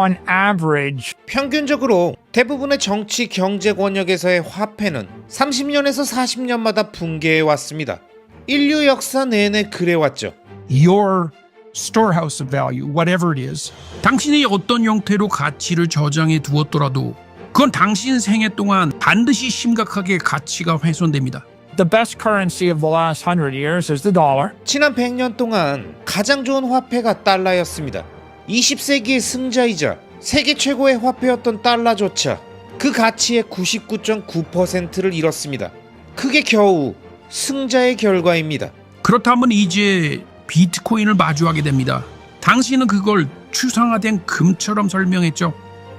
On average, 평균적으로 대부분의 정치 경제 권역에서의 화폐는 30년에서 40년마다 붕괴해 왔습니다. 인류 역사 내내 그래왔죠. your storehouse of value, whatever it is, 당신이 어떤 형태로 가치를 저장해 두었더라도 그건 당신 생애 동안 반드시 심각하게 가치가 훼손됩니다. the best currency of the last 100 years is the dollar. 지난 100년 동안 가장 좋은 화폐가 달러였습니다. 20세기의 승자이자 세계 최고의 화폐였던 달러조차 그 가치의 99.9%를 잃었습니다. 그게 겨우 승자의 결과입니다. 그렇다면 이제 비트코인을 마주하게 됩니다. 당신은 그걸 추상화된 금처럼 설명했죠.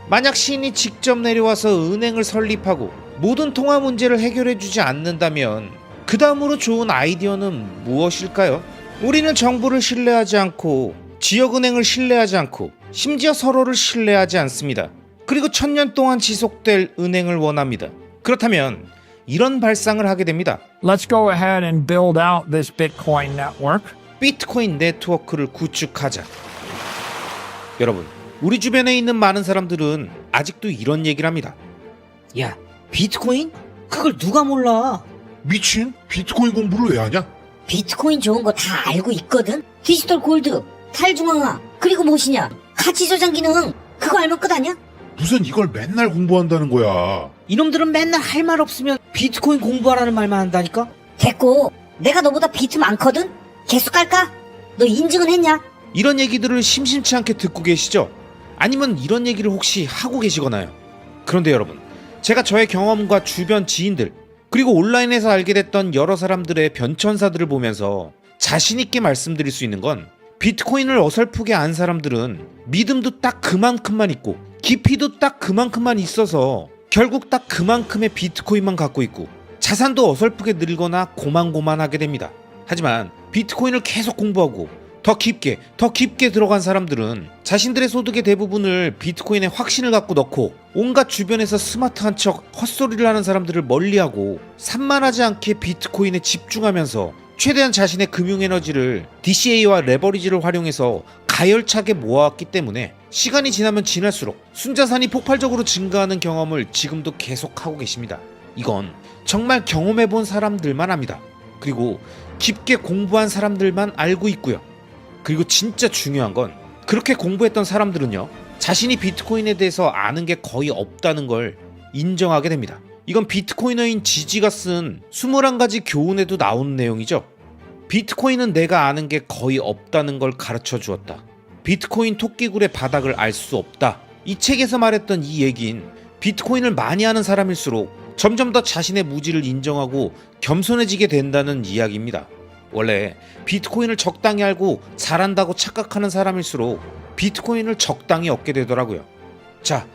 만약 신이 직접 내려와서 은행을 설립하고 모든 통화 문제를 해결해주지 않는다면 그 다음으로 좋은 아이디어는 무엇일까요? 우리는 정부를 신뢰하지 않고 지역은행을 신뢰하지 않고 심지어 서로를 신뢰하지 않습니다. 그리고 1000년 동안 지속될 은행을 원합니다. 그렇다면 이런 발상을 하게 됩니다. Let's go ahead and build out this Bitcoin network. 비트코인 네트워크를 구축하자. 여러분, 우리 주변에 있는 많은 사람들은 아직도 이런 얘기를 합니다. 야, 비트코인? 그걸 누가 몰라? 미친? 비트코인 공부를 왜 하냐? 비트코인 좋은 거 다 알고 있거든? 디지털 골드, 탈중앙화, 그리고 무엇이냐? 가치 저장 기능, 그거 알면 끝 아니야? 무슨 이걸 맨날 공부한다는 거야. 이놈들은 맨날 할 말 없으면 비트코인 공부하라는 말만 한다니까? 됐고, 내가 너보다 비트 많거든? 개수 깔까? 너 인증은 했냐? 이런 얘기들을 심심치 않게 듣고 계시죠? 아니면 이런 얘기를 혹시 하고 계시거나요? 그런데 여러분, 제가 저의 경험과 주변 지인들 그리고 온라인에서 알게 됐던 여러 사람들의 변천사들을 보면서 자신있게 말씀드릴 수 있는 건 비트코인을 어설프게 안 사람들은 믿음도 딱 그만큼만 있고 깊이도 딱 그만큼만 있어서 결국 딱 그만큼의 비트코인만 갖고 있고 자산도 어설프게 늘거나 고만고만하게 됩니다. 하지만 비트코인을 계속 공부하고 더 깊게 들어간 사람들은 자신들의 소득의 대부분을 비트코인에 확신을 갖고 넣고 온갖 주변에서 스마트한 척 헛소리를 하는 사람들을 멀리하고 산만하지 않게 비트코인에 집중하면서 최대한 자신의 금융에너지를 DCA와 레버리지를 활용해서 가열차게 모아왔기 때문에 시간이 지나면 지날수록 순자산이 폭발적으로 증가하는 경험을 지금도 계속하고 계십니다. 이건 정말 경험해본 사람들만 합니다. 그리고 깊게 공부한 사람들만 알고 있고요. 그리고 진짜 중요한 건 그렇게 공부했던 사람들은요, 자신이 비트코인에 대해서 아는 게 거의 없다는 걸 인정하게 됩니다. 이건 비트코이너인 지지가 쓴 21가지 교훈에도 나오는 내용이죠. 비트코인은 내가 아는 게 거의 없다는 걸 가르쳐 주었다. 비트코인 토끼굴의 바닥을 알 수 없다. 이 책에서 말했던 이 얘기인 비트코인을 많이 아는 사람일수록 점점 더 자신의 무지를 인정하고 겸손해지게 된다는 이야기입니다. 원래 비트코인을 적당히 알고 잘한다고 착각하는 사람일수록 비트코인을 적당히 얻게 되더라고요. 자,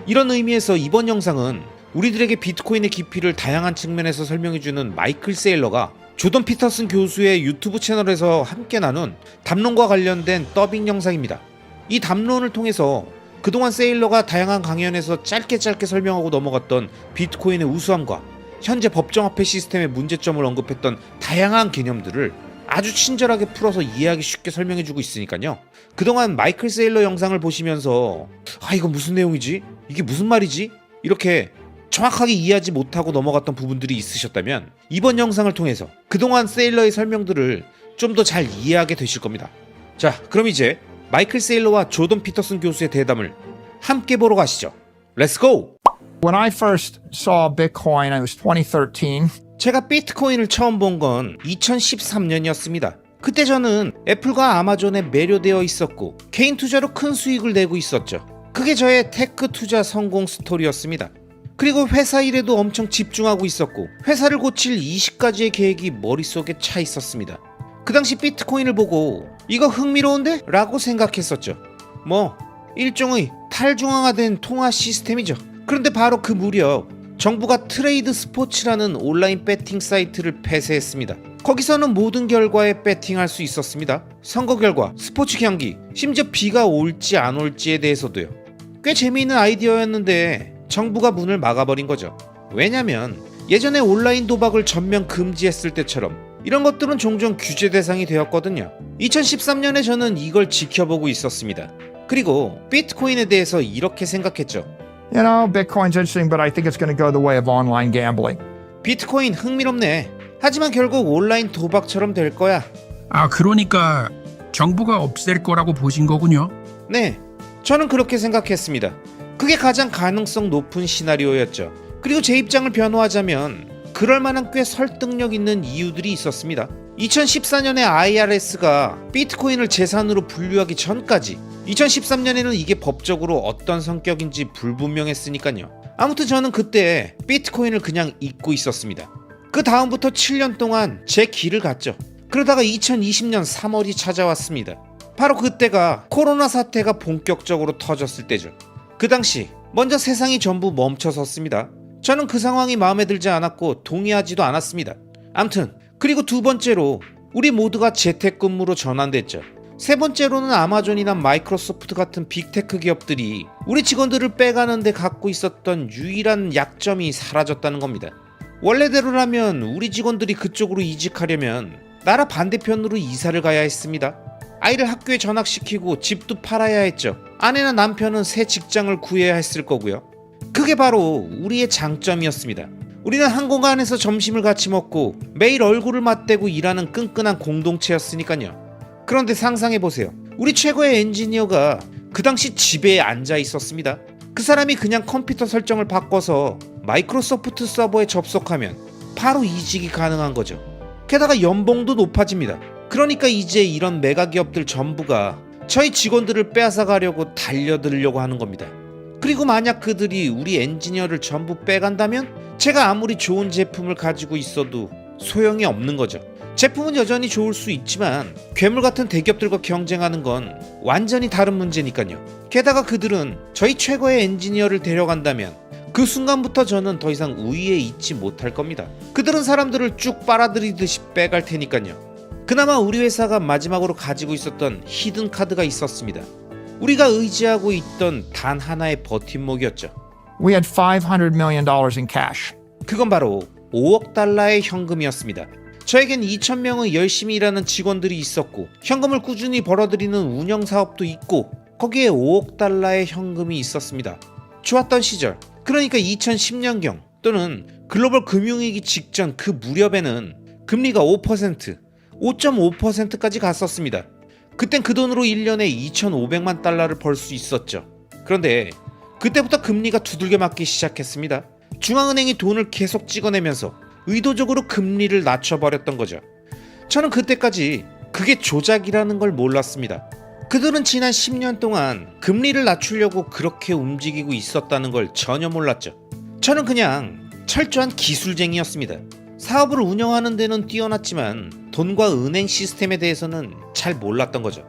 이런 의미에서 이번 영상은 우리들에게 비트코인의 깊이를 다양한 측면에서 설명해주는 마이클 세일러가 조던 피터슨 교수의 유튜브 채널에서 함께 나눈 담론과 관련된 더빙 영상입니다. 이 담론을 통해서 그동안 세일러가 다양한 강연에서 짧게 설명하고 넘어갔던 비트코인의 우수함과 현재 법정화폐 시스템의 문제점을 언급했던 다양한 개념들을 아주 친절하게 풀어서 이해하기 쉽게 설명해주고 있으니까요. 그동안 마이클 세일러 영상을 보시면서 이거 무슨 내용이지? 이게 무슨 말이지? 이렇게 정확하게 이해하지 못하고 넘어갔던 부분들이 있으셨다면 이번 영상을 통해서 그동안 세일러의 설명들을 좀 더 잘 이해하게 되실 겁니다. 자, 그럼 이제 마이클 세일러와 조던 피터슨 교수의 대담을 함께 보러 가시죠. 렛츠 고! When I first saw Bitcoin, it was 2013. 제가 비트코인을 처음 본 건 2013년이었습니다. 그때 저는 애플과 아마존에 매료되어 있었고 개인 투자로 큰 수익을 내고 있었죠. 그게 저의 테크 투자 성공 스토리였습니다. 그리고 회사 일에도 엄청 집중하고 있었고 회사를 고칠 20가지의 계획이 머릿속에 차 있었습니다. 그 당시 비트코인을 보고 이거 흥미로운데? 라고 생각했었죠. 일종의 탈중앙화된 통화 시스템이죠. 그런데 바로 그 무렵 정부가 트레이드 스포츠라는 온라인 배팅 사이트를 폐쇄했습니다. 거기서는 모든 결과에 배팅할 수 있었습니다. 선거 결과, 스포츠 경기, 심지어 비가 올지 안 올지에 대해서도요. 꽤 재미있는 아이디어였는데 정부가 문을 막아버린 거죠. 왜냐면 예전에 온라인 도박을 전면 금지했을 때처럼 이런 것들은 종종 규제 대상이 되었거든요. 2013년에 저는 이걸 지켜보고 있었습니다. 그리고 비트코인에 대해서 이렇게 생각했죠. You know, Bitcoin's interesting, but I think it's going to go the way of online gambling. 비트코인 흥미롭네. 하지만 결국 온라인 도박처럼 될 거야. 그러니까 정부가 없앨 거라고 보신 거군요. 네, 저는 그렇게 생각했습니다. 그게 가장 가능성 높은 시나리오였죠. 그리고 제 입장을 변호하자면 그럴 만한 꽤 설득력 있는 이유들이 있었습니다. 2014년에 IRS가 비트코인을 재산으로 분류하기 전까지 2013년에는 이게 법적으로 어떤 성격인지 불분명했으니까요. 아무튼 저는 그때 비트코인을 그냥 잊고 있었습니다. 그 다음부터 7년 동안 제 길을 갔죠. 그러다가 2020년 3월이 찾아왔습니다. 바로 그때가 코로나 사태가 본격적으로 터졌을 때죠. 그 당시 먼저 세상이 전부 멈춰섰습니다. 저는 그 상황이 마음에 들지 않았고 동의하지도 않았습니다. 암튼 그리고 두 번째로 우리 모두가 재택근무로 전환됐죠. 세 번째로는 아마존이나 마이크로소프트 같은 빅테크 기업들이 우리 직원들을 빼가는 데 갖고 있었던 유일한 약점이 사라졌다는 겁니다. 원래대로라면 우리 직원들이 그쪽으로 이직하려면 나라 반대편으로 이사를 가야 했습니다. 아이를 학교에 전학시키고 집도 팔아야 했죠. 아내나 남편은 새 직장을 구해야 했을 거고요. 그게 바로 우리의 장점이었습니다. 우리는 한 공간에서 점심을 같이 먹고 매일 얼굴을 맞대고 일하는 끈끈한 공동체였으니까요. 그런데 상상해보세요. 우리 최고의 엔지니어가 그 당시 집에 앉아 있었습니다. 그 사람이 그냥 컴퓨터 설정을 바꿔서 마이크로소프트 서버에 접속하면 바로 이직이 가능한 거죠. 게다가 연봉도 높아집니다. 그러니까 이제 이런 메가 기업들 전부가 저희 직원들을 빼앗아 가려고 달려들려고 하는 겁니다. 그리고 만약 그들이 우리 엔지니어를 전부 빼간다면 제가 아무리 좋은 제품을 가지고 있어도 소용이 없는 거죠. 제품은 여전히 좋을 수 있지만 괴물 같은 대기업들과 경쟁하는 건 완전히 다른 문제니까요. 게다가 그들은 저희 최고의 엔지니어를 데려간다면 그 순간부터 저는 더 이상 우위에 있지 못할 겁니다. 그들은 사람들을 쭉 빨아들이듯이 빼갈 테니까요. 그나마 우리 회사가 마지막으로 가지고 있었던 히든 카드가 있었습니다. 우리가 의지하고 있던 단 하나의 버팀목이었죠. We had $500 million in cash. 그건 바로 5억 달러의 현금이었습니다. 저에겐 2,000명의 열심히 일하는 직원들이 있었고 현금을 꾸준히 벌어들이는 운영사업도 있고 거기에 5억 달러의 현금이 있었습니다. 좋았던 시절, 그러니까 2010년경 또는 글로벌 금융위기 직전 그 무렵에는 금리가 5%, 5.5%까지 갔었습니다. 그땐 그 돈으로 1년에 2,500만 달러를 벌 수 있었죠. 그런데 그때부터 금리가 두들겨 맞기 시작했습니다. 중앙은행이 돈을 계속 찍어내면서 의도적으로 금리를 낮춰버렸던 거죠. 저는 그때까지 그게 조작이라는 걸 몰랐습니다. 그들은 지난 10년 동안 금리를 낮추려고 그렇게 움직이고 있었다는 걸 전혀 몰랐죠. 저는 그냥 철저한 기술쟁이였습니다. 사업을 운영하는 데는 뛰어났지만 돈과 은행 시스템에 대해서는 잘 몰랐던 거죠.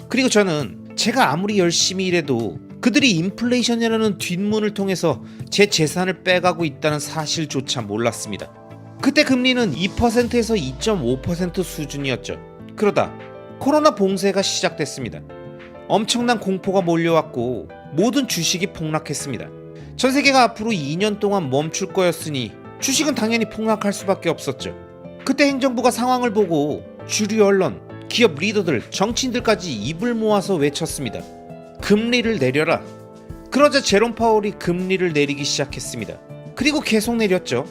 그리고 저는 제가 아무리 열심히 일해도 그들이 인플레이션이라는 뒷문을 통해서 제 재산을 빼가고 있다는 사실조차 몰랐습니다. 그때 금리는 2%에서 2.5% 수준이었죠. 그러다 코로나 봉쇄가 시작됐습니다. 엄청난 공포가 몰려왔고 모든 주식이 폭락했습니다. 전 세계가 앞으로 2년 동안 멈출 거였으니 주식은 당연히 폭락할 수밖에 없었죠. 그때 행정부가 상황을 보고 주류 언론, 기업 리더들, 정치인들까지 입을 모아서 외쳤습니다. 금리를 내려라. 그러자 제롬 파월이 금리를 내리기 시작했습니다. 그리고 계속 내렸죠.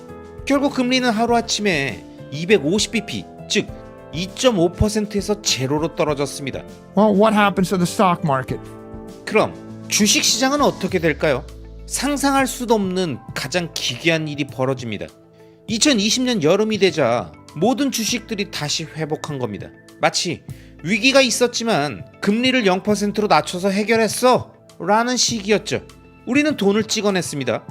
결국 금리는 하루아침에 250bp, 즉 2.5%에서 제로로 떨어졌습니다. Well, what happens to the stock market? 그럼 주식시장은 어떻게 될까요? 상상할 수도 없는 가장 기괴한 일이 벌어집니다. 2020년 여름이 되자 모든 주식들이 다시 회복한 겁니다. 마치 위기가 있었지만 금리를 0%로 낮춰서 해결했어 라는 식이었죠. 우리는 돈을 찍어냈습니다.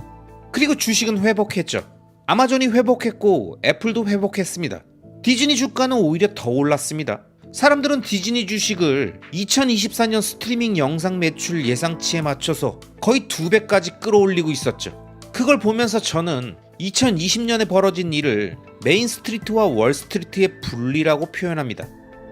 그리고 주식은 회복했죠. 아마존이 회복했고 애플도 회복했습니다. 디즈니 주가는 오히려 더 올랐습니다. 사람들은 디즈니 주식을 2024년 스트리밍 영상 매출 예상치에 맞춰서 거의 2배까지 끌어올리고 있었죠. 그걸 보면서 저는 2020년에 벌어진 일을 메인스트리트와 월스트리트의 분리라고 표현합니다.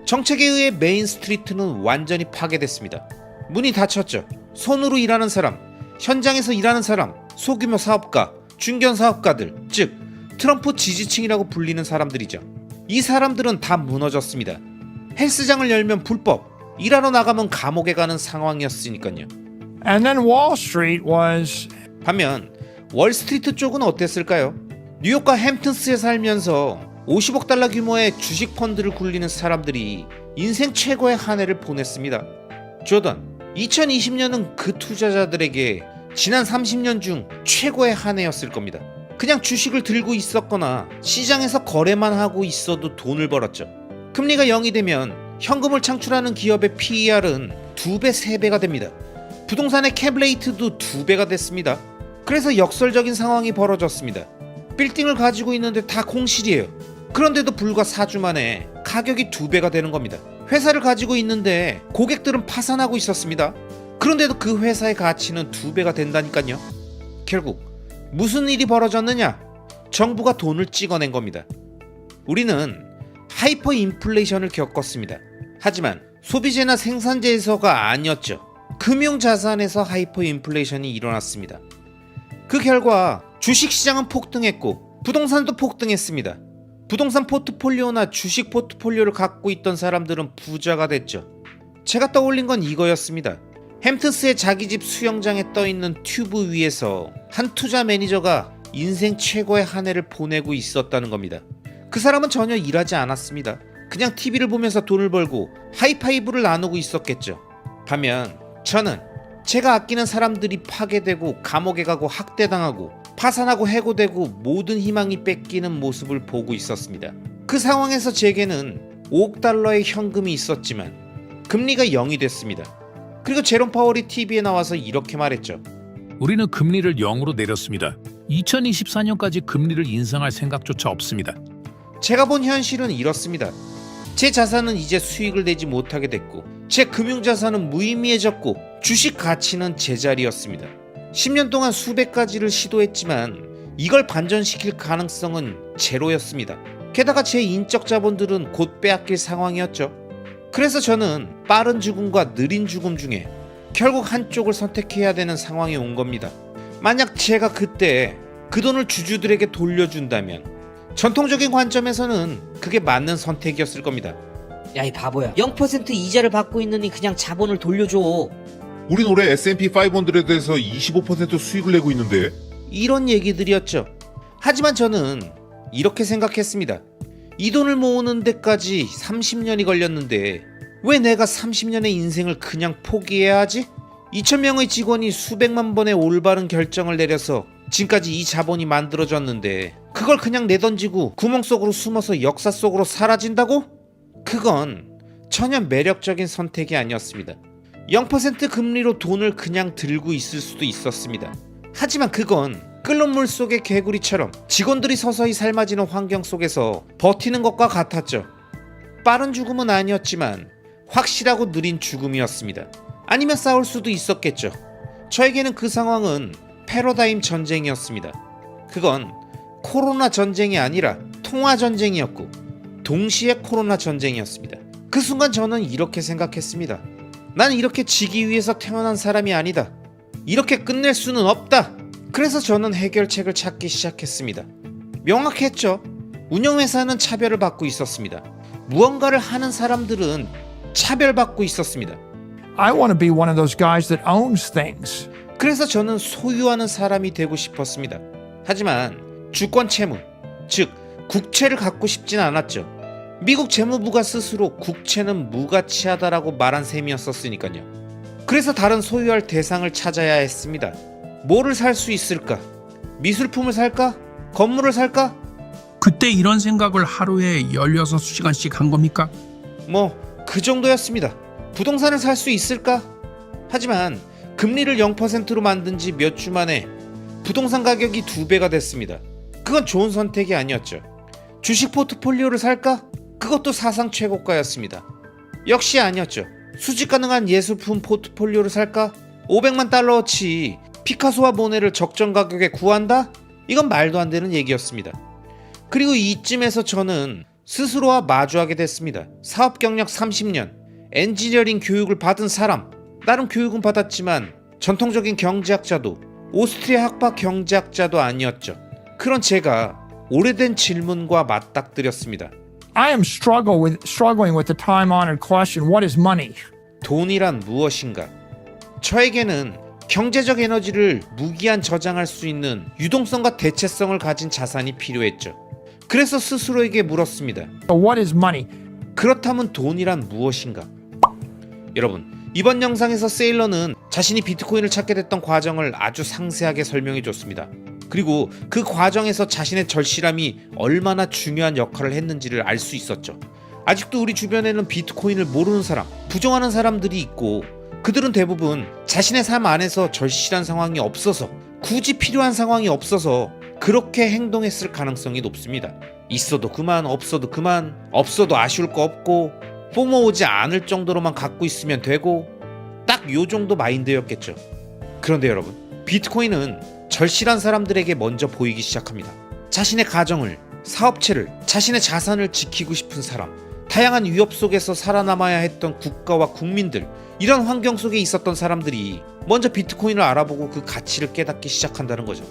정책에 의해 메인스트리트는 완전히 파괴됐습니다. 문이 닫혔죠. 손으로 일하는 사람, 현장에서 일하는 사람, 소규모 사업가, 중견 사업가들, 즉 트럼프 지지층이라고 불리는 사람들이죠. 이 사람들은 다 무너졌습니다. 헬스장을 열면 불법, 일하러 나가면 감옥에 가는 상황이었으니까요. And then Wall Street was 반면 월스트리트 쪽은 어땠을까요? 뉴욕과 햄튼스에 살면서 50억 달러 규모의 주식 펀드를 굴리는 사람들이 인생 최고의 한 해를 보냈습니다. 조던, 2020년은 그 투자자들에게 지난 30년 중 최고의 한 해였을 겁니다. 그냥 주식을 들고 있었거나 시장에서 거래만 하고 있어도 돈을 벌었죠. 금리가 0이 되면 현금을 창출하는 기업의 PER은 2배, 3배가 됩니다. 부동산의 캡레이트도 2배가 됐습니다. 그래서 역설적인 상황이 벌어졌습니다. 빌딩을 가지고 있는데 다 공실이에요. 그런데도 불과 4주 만에 가격이 2배가 되는 겁니다. 회사를 가지고 있는데 고객들은 파산하고 있었습니다. 그런데도 그 회사의 가치는 2배가 된다니까요. 결국 무슨 일이 벌어졌느냐? 정부가 돈을 찍어낸 겁니다. 우리는 하이퍼 인플레이션을 겪었습니다. 하지만 소비재나 생산재에서가 아니었죠. 금융자산에서 하이퍼 인플레이션이 일어났습니다. 그 결과 주식시장은 폭등했고 부동산도 폭등했습니다. 부동산 포트폴리오나 주식 포트폴리오를 갖고 있던 사람들은 부자가 됐죠. 제가 떠올린 건 이거였습니다. 햄튼스의 자기 집 수영장에 떠있는 튜브 위에서 한 투자 매니저가 인생 최고의 한 해를 보내고 있었다는 겁니다. 그 사람은 전혀 일하지 않았습니다. 그냥 TV를 보면서 돈을 벌고 하이파이브를 나누고 있었겠죠. 반면 저는 제가 아끼는 사람들이 파괴되고 감옥에 가고 학대당하고 파산하고 해고되고 모든 희망이 뺏기는 모습을 보고 있었습니다. 그 상황에서 제게는 5억 달러의 현금이 있었지만 금리가 0이 됐습니다. 그리고 제롬 파월이 TV에 나와서 이렇게 말했죠. 우리는 금리를 0으로 내렸습니다. 2024년까지 금리를 인상할 생각조차 없습니다. 제가 본 현실은 이렇습니다. 제 자산은 이제 수익을 내지 못하게 됐고 제 금융자산은 무의미해졌고 주식 가치는 제자리였습니다. 10년 동안 수백 가지를 시도했지만 이걸 반전시킬 가능성은 제로였습니다. 게다가 제 인적 자본들은 곧 빼앗길 상황이었죠. 그래서 저는 빠른 죽음과 느린 죽음 중에 결국 한쪽을 선택해야 되는 상황이 온 겁니다. 만약 제가 그때 그 돈을 주주들에게 돌려준다면 전통적인 관점에서는 그게 맞는 선택이었을 겁니다. 야, 이 바보야. 0% 이자를 받고 있느니 그냥 자본을 돌려줘. 우린 올해 S&P 500에서 25% 수익을 내고 있는데. 이런 얘기들이었죠. 하지만 저는 이렇게 생각했습니다. 이 돈을 모으는 데까지 30년이 걸렸는데 왜 내가 30년의 인생을 그냥 포기해야 하지? 2,000명의 직원이 수백만 번의 올바른 결정을 내려서 지금까지 이 자본이 만들어졌는데 그걸 그냥 내던지고 구멍 속으로 숨어서 역사 속으로 사라진다고? 그건 전혀 매력적인 선택이 아니었습니다. 0% 금리로 돈을 그냥 들고 있을 수도 있었습니다. 하지만 그건 끓는 물 속의 개구리처럼 직원들이 서서히 삶아지는 환경 속에서 버티는 것과 같았죠. 빠른 죽음은 아니었지만 확실하고 느린 죽음이었습니다. 아니면 싸울 수도 있었겠죠. 저에게는 그 상황은 패러다임 전쟁이었습니다. 그건 코로나 전쟁이 아니라 통화 전쟁이었고 동시에 코로나 전쟁이었습니다. 그 순간 저는 이렇게 생각했습니다. 난 이렇게 지기 위해서 태어난 사람이 아니다. 이렇게 끝낼 수는 없다. 그래서 저는 해결책을 찾기 시작했습니다. 명확했죠. 운영회사는 차별을 받고 있었습니다. 무언가를 하는 사람들은 차별받고 있었습니다. I want to be one of those guys that owns things. 그래서 저는 소유하는 사람이 되고 싶었습니다. 하지만 주권 채무, 즉 국채를 갖고 싶진 않았죠. 미국 재무부가 스스로 국채는 무가치하다라고 말한 셈이었었으니까요. 그래서 다른 소유할 대상을 찾아야 했습니다. 뭐를 살 수 있을까? 미술품을 살까? 건물을 살까? 그때 이런 생각을 하루에 16시간씩 한 겁니까? 그 정도였습니다. 부동산을 살 수 있을까? 하지만 금리를 0%로 만든 지 몇 주 만에 부동산 가격이 2배가 됐습니다. 그건 좋은 선택이 아니었죠. 주식 포트폴리오를 살까? 그것도 사상 최고가였습니다. 역시 아니었죠. 수집 가능한 예술품 포트폴리오를 살까? 500만 달러어치 피카소와 모네를 적정 가격에 구한다? 이건 말도 안 되는 얘기였습니다. 그리고 이쯤에서 저는 스스로와 마주하게 됐습니다. 사업 경력 30년, 엔지니어링 교육을 받은 사람, 나름 교육은 받았지만 전통적인 경제학자도 오스트리아 학파 경제학자도 아니었죠. 그런 제가 오래된 질문과 맞닥뜨렸습니다. I am struggling with the time-honored question, what is money? 돈이란 무엇인가? 저에게는 경제적 에너지를 무기한 저장할 수 있는 유동성과 대체성을 가진 자산이 필요했죠. 그래서 스스로에게 물었습니다. So what is money? 그렇다면 돈이란 무엇인가? 여러분, 이번 영상에서 세일러는 자신이 비트코인을 찾게 됐던 과정을 아주 상세하게 설명해 줬습니다. 그리고 그 과정에서 자신의 절실함이 얼마나 중요한 역할을 했는지를 알 수 있었죠. 아직도 우리 주변에는 비트코인을 모르는 사람, 부정하는 사람들이 있고, 그들은 대부분 자신의 삶 안에서 절실한 상황이 없어서, 굳이 필요한 상황이 없어서 그렇게 행동했을 가능성이 높습니다. 있어도 그만, 없어도 그만, 없어도 아쉬울 거 없고, 뿜어오지 않을 정도로만 갖고 있으면 되고, 딱 요 정도 마인드였겠죠. 그런데 여러분, 비트코인은 절실한 사람들에게 먼저 보이기 시작합니다. 자신의 가정을, 사업체를, 자신의 자산을 지키고 싶은 사람, 다양한 위협 속에서 살아남아야 했던 국가와 국민들, 이런 환경 속에 있었던 사람들이 먼저 비트코인을 알아보고 그 가치를 깨닫기 시작한다는 거죠.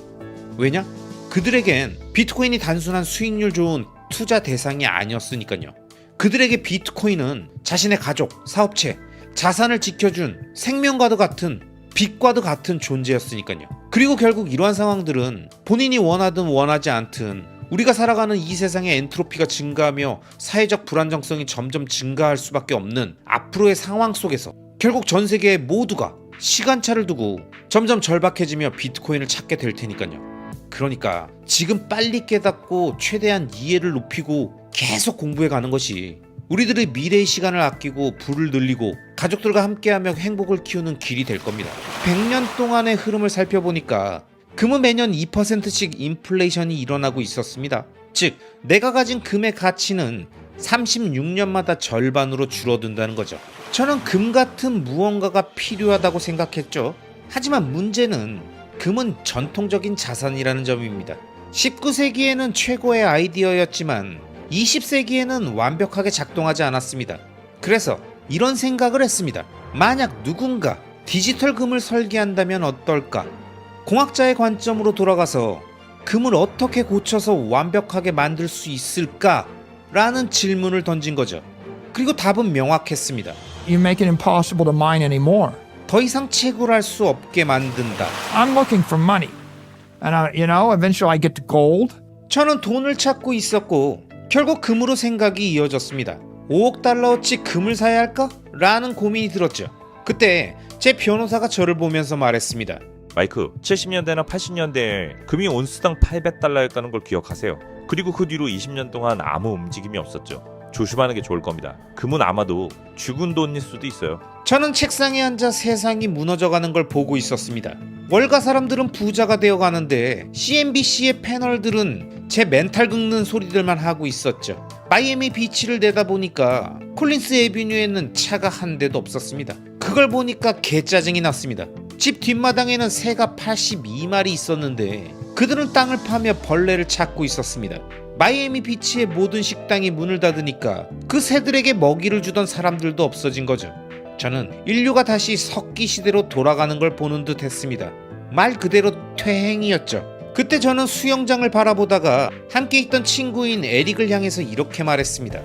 왜냐? 그들에겐 비트코인이 단순한 수익률 좋은 투자 대상이 아니었으니까요. 그들에게 비트코인은 자신의 가족, 사업체, 자산을 지켜준 생명과도 같은, 빛과도 같은 존재였으니까요. 그리고 결국 이러한 상황들은 본인이 원하든 원하지 않든 우리가 살아가는 이 세상의 엔트로피가 증가하며 사회적 불안정성이 점점 증가할 수밖에 없는 앞으로의 상황 속에서 결국 전 세계 모두가 시간차를 두고 점점 절박해지며 비트코인을 찾게 될 테니까요. 그러니까 지금 빨리 깨닫고 최대한 이해를 높이고 계속 공부해 가는 것이 우리들의 미래의 시간을 아끼고 부를 늘리고 가족들과 함께하며 행복을 키우는 길이 될 겁니다. 100년 동안의 흐름을 살펴보니까 금은 매년 2%씩 인플레이션이 일어나고 있었습니다. 즉, 내가 가진 금의 가치는 36년마다 절반으로 줄어든다는 거죠. 저는 금 같은 무언가가 필요하다고 생각했죠. 하지만 문제는 금은 전통적인 자산이라는 점입니다. 19세기에는 최고의 아이디어였지만 20세기에는 완벽하게 작동하지 않았습니다. 그래서 이런 생각을 했습니다. 만약 누군가 디지털 금을 설계한다면 어떨까? 공학자의 관점으로 돌아가서 금을 어떻게 고쳐서 완벽하게 만들 수 있을까? 라는 질문을 던진 거죠. 그리고 답은 명확했습니다. You make it impossible to mine anymore. 더 이상 채굴할 수 없게 만든다. I'm looking for money. And eventually I get to gold. 저는 돈을 찾고 있었고 결국 금으로 생각이 이어졌습니다. 5억 달러어치 금을 사야 할까? 라는 고민이 들었죠. 그때 제 변호사가 저를 보면서 말했습니다. 마이크, 70년대나 80년대에 금이 온스당 800달러였다는 걸 기억하세요. 그리고 그 뒤로 20년 동안 아무 움직임이 없었죠. 조심하는 게 좋을 겁니다. 금은 아마도 죽은 돈일 수도 있어요. 저는 책상에 앉아 세상이 무너져가는 걸 보고 있었습니다. 월가 사람들은 부자가 되어가는데 CNBC의 패널들은 제 멘탈 긁는 소리들만 하고 있었죠. 마이애미 비치를 내다보니까 콜린스 애비뉴에는 차가 한 대도 없었습니다. 그걸 보니까 개짜증이 났습니다. 집 뒷마당에는 새가 82마리 있었는데 그들은 땅을 파며 벌레를 찾고 있었습니다. 마이애미 비치의 모든 식당이 문을 닫으니까 그 새들에게 먹이를 주던 사람들도 없어진 거죠. 저는 인류가 다시 석기 시대로 돌아가는 걸 보는 듯 했습니다. 말 그대로 퇴행이었죠. 그때 저는 수영장을 바라보다가 함께 있던 친구인 에릭을 향해서 이렇게 말했습니다.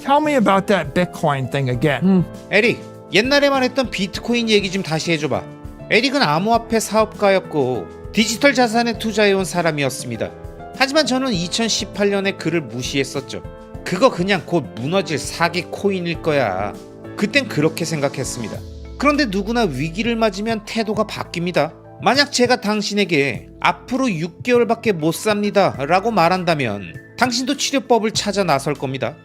Tell me about that Bitcoin thing again. 에릭, 옛날에 말했던 비트코인 얘기 좀 다시 해줘봐. 에릭은 암호화폐 사업가였고 디지털 자산에 투자해온 사람이었습니다. 하지만 저는 2018년에 그를 무시했었죠. 그거 그냥 곧 무너질 사기 코인일 거야. 그땐 그렇게 생각했습니다. 그런데 누구나 위기를 맞으면 태도가 바뀝니다. 만약 제가 당신에게 앞으로 6개월밖에 못 삽니다 라고 말한다면 당신도 치료법을 찾아 나설 겁니다.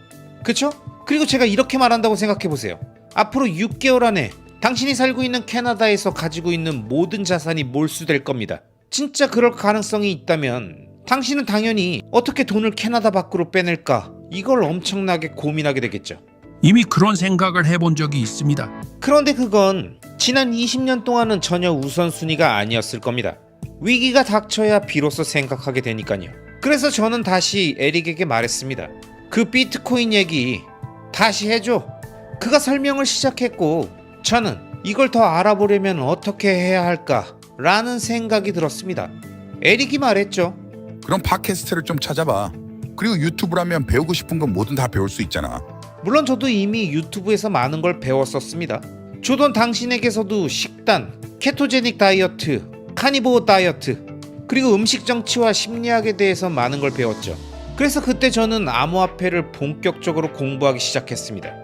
그쵸? 그리고 제가 이렇게 말한다고 생각해보세요. 앞으로 6개월 안에 당신이 살고 있는 캐나다에서 가지고 있는 모든 자산이 몰수될 겁니다. 진짜 그럴 가능성이 있다면 당신은 당연히 어떻게 돈을 캐나다 밖으로 빼낼까? 이걸 엄청나게 고민하게 되겠죠. 이미 그런 생각을 해본 적이 있습니다. 그런데 그건 지난 20년 동안은 전혀 우선순위가 아니었을 겁니다. 위기가 닥쳐야 비로소 생각하게 되니까요. 그래서 저는 다시 에릭에게 말했습니다. 그 비트코인 얘기 다시 해줘. 그가 설명을 시작했고 저는 이걸 더 알아보려면 어떻게 해야 할까? 라는 생각이 들었습니다. 에릭이 말했죠. 그럼 팟캐스트를 좀 찾아봐. 그리고 유튜브라면 배우고 싶은 건 뭐든 다 배울 수 있잖아. 물론 저도 이미 유튜브에서 많은 걸 배웠었습니다. 조던 당신에게서도 식단, 케토제닉 다이어트, 카니보어 다이어트, 그리고 음식 정치와 심리학에 대해서 많은 걸 배웠죠. 그래서 그때 저는 암호화폐를 본격적으로 공부하기 시작했습니다.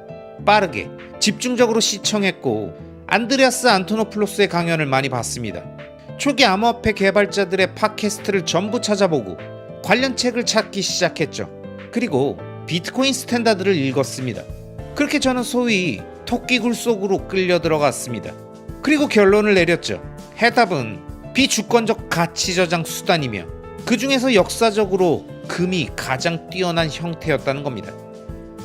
빠르게, 집중적으로 시청했고 안드레아스 안토노플로스의 강연을 많이 봤습니다. 초기 암호화폐 개발자들의 팟캐스트를 전부 찾아보고 관련 책을 찾기 시작했죠. 그리고 비트코인 스탠다드를 읽었습니다. 그렇게 저는 소위 토끼굴 속으로 끌려 들어갔습니다. 그리고 결론을 내렸죠. 해답은 비주권적 가치 저장 수단이며 그 중에서 역사적으로 금이 가장 뛰어난 형태였다는 겁니다.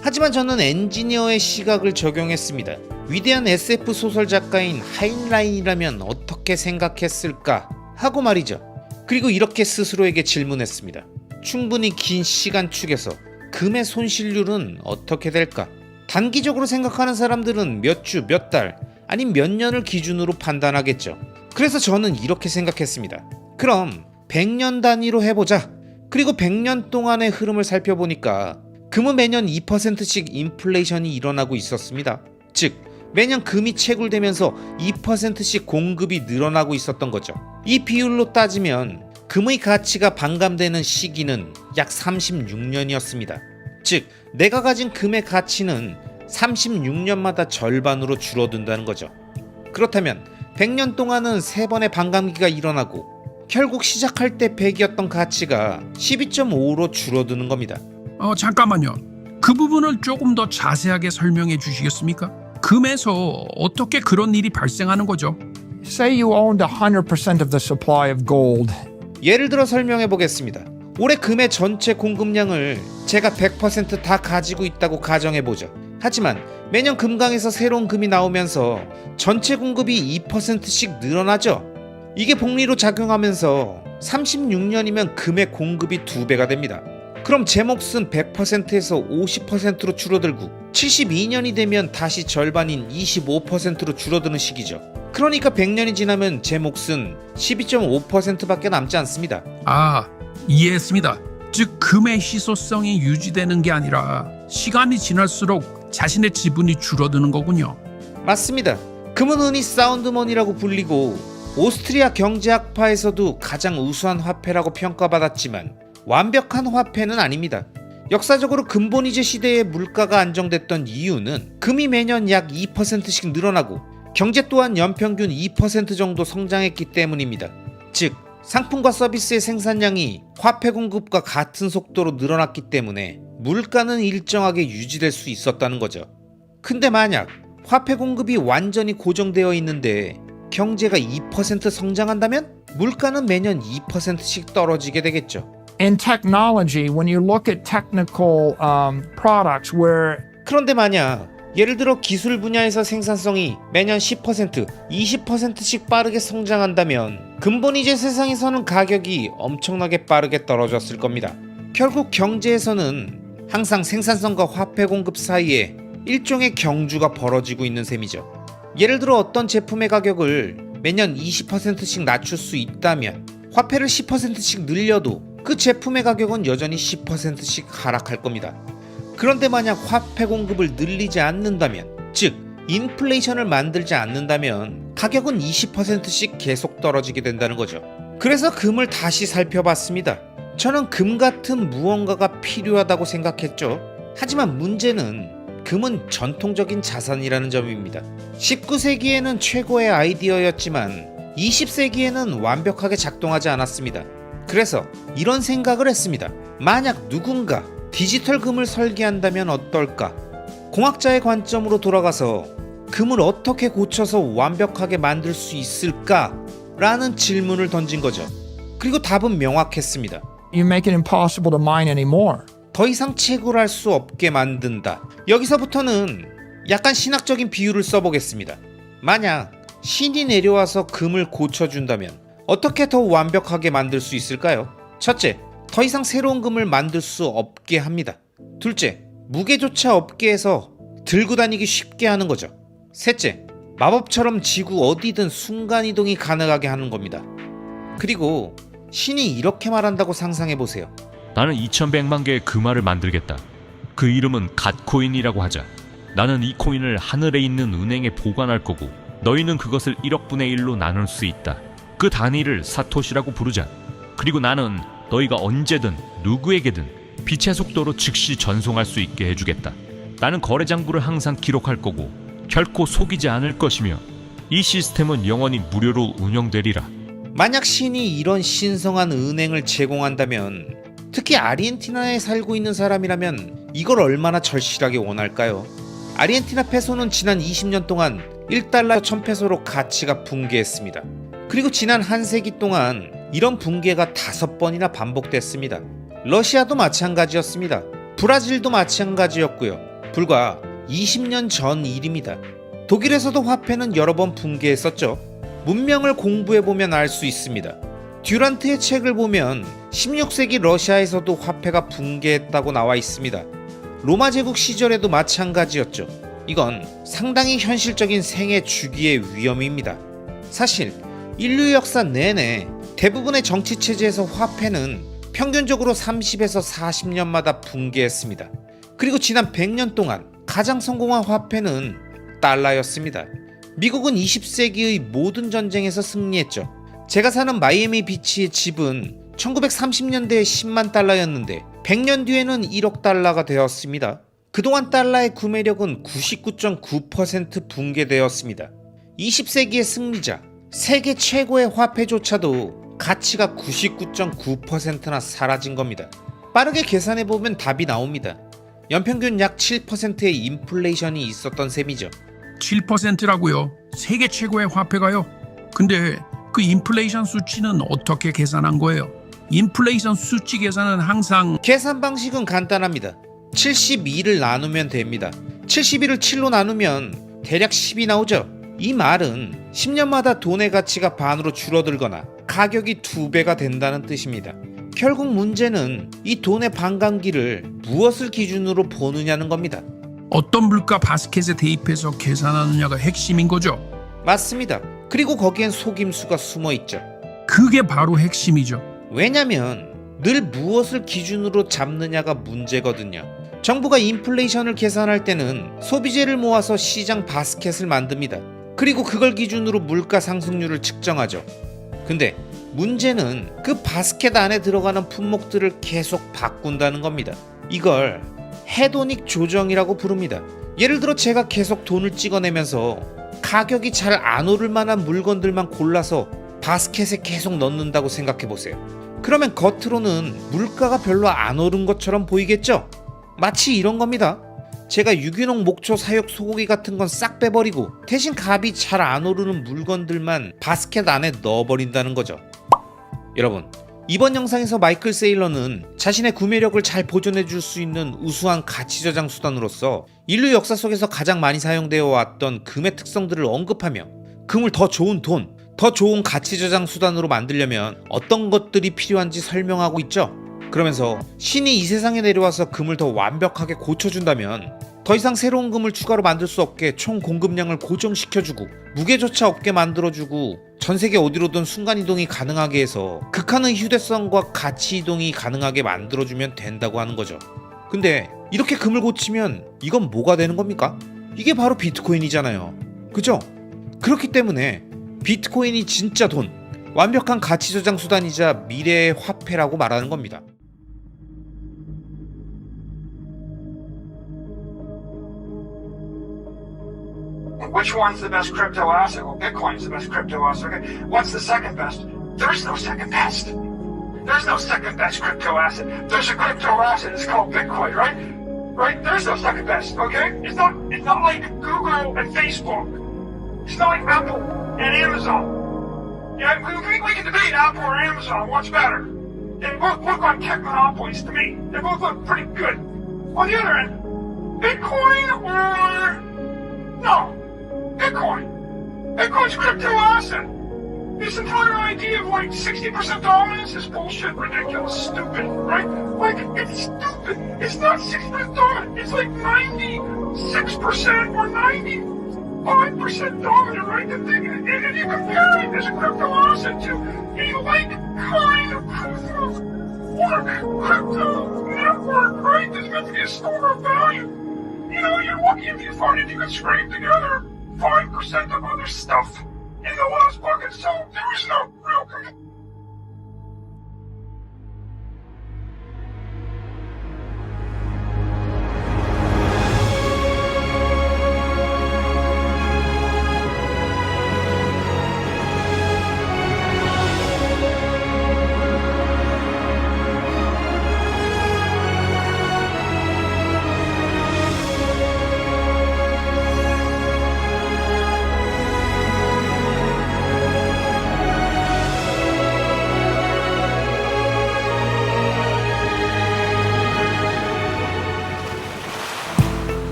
하지만 저는 엔지니어의 시각을 적용했습니다. 위대한 SF 소설 작가인 하인라인이라면 어떻게 생각했을까 하고 말이죠. 그리고 이렇게 스스로에게 질문했습니다. 충분히 긴 시간 축에서 금의 손실률은 어떻게 될까? 단기적으로 생각하는 사람들은 몇 주, 몇 달, 아니 몇 년을 기준으로 판단하겠죠. 그래서 저는 이렇게 생각했습니다. 그럼 100년 단위로 해보자. 그리고 100년 동안의 흐름을 살펴보니까 금은 매년 2%씩 인플레이션이 일어나고 있었습니다. 즉 매년 금이 채굴되면서 2%씩 공급이 늘어나고 있었던 거죠. 이 비율로 따지면 금의 가치가 반감되는 시기는 약 36년이었습니다. 즉 내가 가진 금의 가치는 36년마다 절반으로 줄어든다는 거죠. 그렇다면 100년 동안은 3번의 반감기가 일어나고 결국 시작할 때 100이었던 가치가 12.5로 줄어드는 겁니다. 잠깐만요. 그 부분을 조금 더 자세하게 설명해 주시겠습니까? 금에서 어떻게 그런 일이 발생하는 거죠? Say you owned 100% of the supply of gold. 예를 들어 설명해 보겠습니다. 올해 금의 전체 공급량을 제가 100% 다 가지고 있다고 가정해 보죠. 하지만 매년 금강에서 새로운 금이 나오면서 전체 공급이 2%씩 늘어나죠. 이게 복리로 작용하면서 36년이면 금의 공급이 2배가 됩니다. 그럼 제 몫은 100%에서 50%로 줄어들고 72년이 되면 다시 절반인 25%로 줄어드는 시기죠. 그러니까 100년이 지나면 제 몫은 12.5%밖에 남지 않습니다. 이해했습니다. 즉 금의 희소성이 유지되는 게 아니라 시간이 지날수록 자신의 지분이 줄어드는 거군요. 맞습니다. 금은 흔히 사운드머니라고 불리고 오스트리아 경제학파에서도 가장 우수한 화폐라고 평가받았지만 완벽한 화폐는 아닙니다. 역사적으로 근본이제 시대의 물가가 안정됐던 이유는 금이 매년 약 2%씩 늘어나고 경제 또한 연평균 2% 정도 성장했기 때문입니다. 즉 상품과 서비스의 생산량이 화폐 공급과 같은 속도로 늘어났기 때문에 물가는 일정하게 유지될 수 있었다는 거죠. 근데 만약 화폐 공급이 완전히 고정되어 있는데 경제가 2% 성장한다면 물가는 매년 2%씩 떨어지게 되겠죠. In technology, when you look at technical products where 그런데 만약 예를 들어 기술 분야에서 생산성이 매년 10%, 20%씩 빠르게 성장한다면 근본이제 세상에서는 가격이 엄청나게 빠르게 떨어졌을 겁니다. 결국 경제에서는 항상 생산성과 화폐 공급 사이에 일종의 경주가 벌어지고 있는 셈이죠. 예를 들어 어떤 제품의 가격을 매년 20%씩 낮출 수 있다면 화폐를 10%씩 늘려도 그 제품의 가격은 여전히 10%씩 하락할 겁니다. 그런데 만약 화폐 공급을 늘리지 않는다면, 즉 인플레이션을 만들지 않는다면 가격은 20%씩 계속 떨어지게 된다는 거죠. 그래서 금을 다시 살펴봤습니다. 저는 금 같은 무언가가 필요하다고 생각했죠. 하지만 문제는 금은 전통적인 자산이라는 점입니다. 19세기에는 최고의 아이디어였지만 20세기에는 완벽하게 작동하지 않았습니다. 그래서 이런 생각을 했습니다. 만약 누군가 디지털 금을 설계한다면 어떨까? 공학자의 관점으로 돌아가서 금을 어떻게 고쳐서 완벽하게 만들 수 있을까? 라는 질문을 던진 거죠. 그리고 답은 명확했습니다. you make it impossible to mine anymore. 더 이상 채굴할 수 없게 만든다. 여기서부터는 약간 신학적인 비유를 써보겠습니다. 만약 신이 내려와서 금을 고쳐준다면 어떻게 더 완벽하게 만들 수 있을까요? 첫째, 더 이상 새로운 금을 만들 수 없게 합니다. 둘째, 무게조차 없게 해서 들고 다니기 쉽게 하는 거죠. 셋째, 마법처럼 지구 어디든 순간이동이 가능하게 하는 겁니다. 그리고 신이 이렇게 말한다고 상상해보세요. 나는 2100만 개의 금화를 만들겠다. 그 이름은 갓코인이라고 하자. 나는 이 코인을 하늘에 있는 은행에 보관할 거고 너희는 그것을 1억분의 1로 나눌 수 있다. 그 단위를 사토시라고 부르자. 그리고 나는 너희가 언제든 누구에게든 빛의 속도로 즉시 전송할 수 있게 해주겠다. 나는 거래 장부를 항상 기록할 거고 결코 속이지 않을 것이며 이 시스템은 영원히 무료로 운영되리라. 만약 신이 이런 신성한 은행을 제공한다면, 특히 아르헨티나에 살고 있는 사람이라면 이걸 얼마나 절실하게 원할까요? 아르헨티나 페소는 지난 20년 동안 1달러 1000페소로 가치가 붕괴했습니다. 그리고 지난 한 세기 동안 이런 붕괴가 5번이나 반복됐습니다. 러시아도 마찬가지였습니다. 브라질도 마찬가지였고요. 불과 20년 전 일입니다. 독일에서도 화폐는 여러 번 붕괴했었죠. 문명을 공부해보면 알 수 있습니다. 듀란트의 책을 보면 16세기 러시아에서도 화폐가 붕괴했다고 나와 있습니다. 로마 제국 시절에도 마찬가지였죠. 이건 상당히 현실적인 생애 주기의 위험입니다. 사실 인류 역사 내내 대부분의 정치 체제에서 화폐는 평균적으로 30에서 40년마다 붕괴했습니다. 그리고 지난 100년 동안 가장 성공한 화폐는 달러였습니다. 미국은 20세기의 모든 전쟁에서 승리했죠. 제가 사는 마이애미 비치의 집은 1930년대에 10만 달러였는데 100년 뒤에는 1억 달러가 되었습니다. 그동안 달러의 구매력은 99.9% 붕괴되었습니다. 20세기의 승리자, 세계 최고의 화폐조차도 가치가 99.9%나 사라진 겁니다. 빠르게 계산해보면 답이 나옵니다. 연평균 약 7%의 인플레이션이 있었던 셈이죠. 7%라고요? 세계 최고의 화폐가요? 근데 그 인플레이션 수치는 어떻게 계산한 거예요? 인플레이션 수치 계산은 항상 계산 방식은 간단합니다. 72를 나누면 됩니다. 72를 7로 나누면 대략 10이 나오죠. 이 말은 10년마다 돈의 가치가 반으로 줄어들거나 가격이 2배가 된다는 뜻입니다. 결국 문제는 이 돈의 반감기를 무엇을 기준으로 보느냐는 겁니다. 어떤 물가 바스켓에 대입해서 계산하느냐가 핵심인 거죠. 맞습니다. 그리고 거기엔 속임수가 숨어 있죠. 그게 바로 핵심이죠. 왜냐면 늘 무엇을 기준으로 잡느냐가 문제거든요. 정부가 인플레이션을 계산할 때는 소비재를 모아서 시장 바스켓을 만듭니다. 그리고 그걸 기준으로 물가 상승률을 측정하죠. 근데 문제는 그 바스켓 안에 들어가는 품목들을 계속 바꾼다는 겁니다. 이걸 헤도닉 조정이라고 부릅니다. 예를 들어 제가 계속 돈을 찍어내면서 가격이 잘 안 오를 만한 물건들만 골라서 바스켓에 계속 넣는다고 생각해보세요. 그러면 겉으로는 물가가 별로 안 오른 것처럼 보이겠죠? 마치 이런 겁니다. 제가 유기농 목초 사육 소고기 같은 건 싹 빼버리고 대신 값이 잘 안 오르는 물건들만 바스켓 안에 넣어버린다는 거죠. 여러분, 이번 영상에서 마이클 세일러는 자신의 구매력을 잘 보존해줄 수 있는 우수한 가치저장 수단으로서 인류 역사 속에서 가장 많이 사용되어 왔던 금의 특성들을 언급하며 금을 더 좋은 돈, 더 좋은 가치저장 수단으로 만들려면 어떤 것들이 필요한지 설명하고 있죠. 그러면서 신이 이 세상에 내려와서 금을 더 완벽하게 고쳐준다면 더 이상 새로운 금을 추가로 만들 수 없게 총 공급량을 고정시켜주고 무게조차 없게 만들어주고 전세계 어디로든 순간이동이 가능하게 해서 극한의 휴대성과 가치이동이 가능하게 만들어주면 된다고 하는 거죠. 근데 이렇게 금을 고치면 이건 뭐가 되는 겁니까? 이게 바로 비트코인이잖아요. 그죠? 그렇기 때문에 비트코인이 진짜 돈, 완벽한 가치 저장 수단이자 미래의 화폐라고 말하는 겁니다. Which one's the best crypto asset? Well, Bitcoin's the best crypto asset. Okay. What's the second best? There's no second best. There's no second best crypto asset. There's a crypto asset. It's called Bitcoin, right? Right? There's no second best. Okay. It's not like Google and Facebook. It's not like Apple and Amazon. Yeah, we can debate Apple or Amazon. What's better? They both look like tech monopolies to me. They both look pretty good. On the other end, Bitcoin or no. Bitcoin. Bitcoin's a crypto asset. This entire idea of like 60% dominance is bullshit, ridiculous, stupid, right? Like, it's stupid. It's not 60% dominant. It's like 96% or 95% dominant, right? And if you compare it as a crypto asset to a like kind of proof of work crypto network, right? There's meant to be a store of value. You know, you're lucky if you find it. You can scrape together 5% of other stuff in the last bucket, so there is no